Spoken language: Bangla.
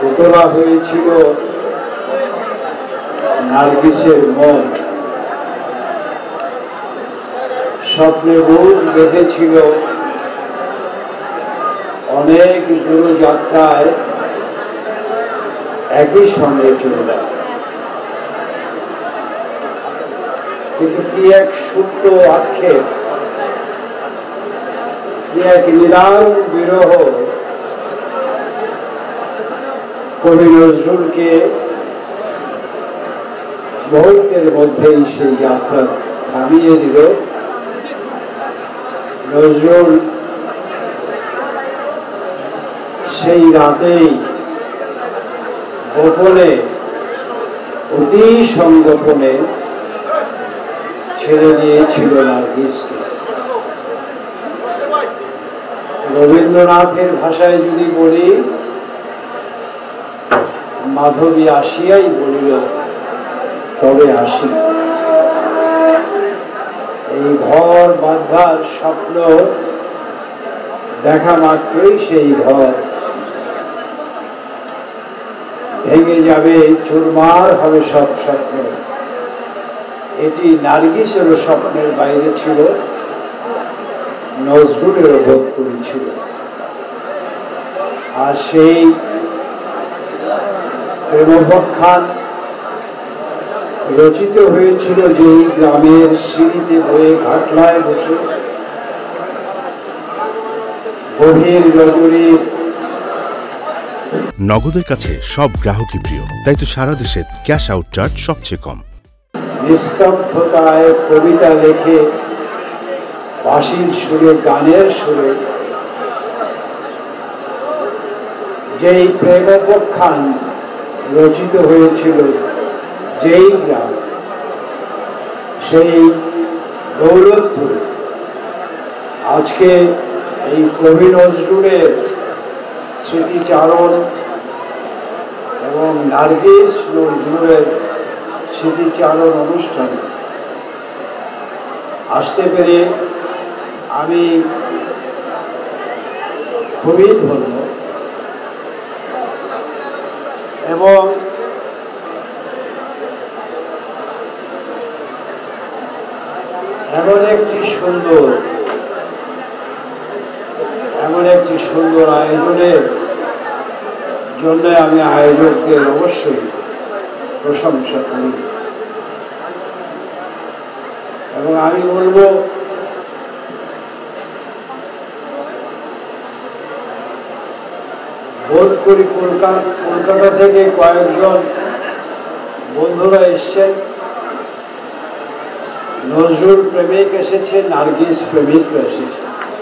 উতলা হয়েছিল নার্গিসের মন, স্বপ্নে বুক বেঁধেছিল অনেক দূরযাত্রায় একই সঙ্গে চলে, কিন্তু কি এক সুপ্ত আক্ষেপ, কি এক নিদারুণ বিরহ কবি নজরুলকে মুহূর্তের মধ্যেই সেই যাত্রা থামিয়ে দিল। নজরুল সেই রাতেই গোপনে, অতি সংগোপনে ছেড়ে দিয়েছিল নার্গিসকে। রবীন্দ্রনাথের ভাষায় যদি বলি, মাধবী আসিয়াই বলিল তবে আসি। এই ঘর বাঁধবার স্বপ্ন দেখা মাত্রই সেই ঘর ভেঙে যাবে, চুরমার হবে সব স্বপ্ন। এটি নার্গিসেরও স্বপ্নের বাইরে ছিল, নজরুলেরও বোধ করেছিল। আর সেই প্রেমোপাখ্যান রচিত হয়েছিল যেই গ্রামের সিঁড়িতে বয়ে ঘাটলায় বসে গভীর রজনীর। নগদের কাছে সব গ্রাহকই প্রিয়, তাই তো সারা দেশে ক্যাশ আউট চার্জ সবচেয়ে কম। নিস্তব্ধতায় কবিতা লেখে, বাঁশির সুরে, গানের সুরে যেই প্রেমোপাখ্যান রচিত হয়েছিল যেই গ্রাম, সেই দৌলতপুর আজকে এই কবি নজরুলের স্মৃতিচারণ এবং নার্গিস নজরুলের স্মৃতিচারণ অনুষ্ঠানে আসতে পেরে আমি খুবই ধন্য। এবং এমন একটি সুন্দর আয়োজনের জন্য আমি আয়োজকদের অবশ্যই প্রশংসা করি। এবং আমি বলবো, বোধ করি কলকাতা থেকে কয়েকজন বন্ধুরা এসছেন, নজরুল প্রেমিক এসেছে, নার্গিস প্রেমিকরা এসেছে।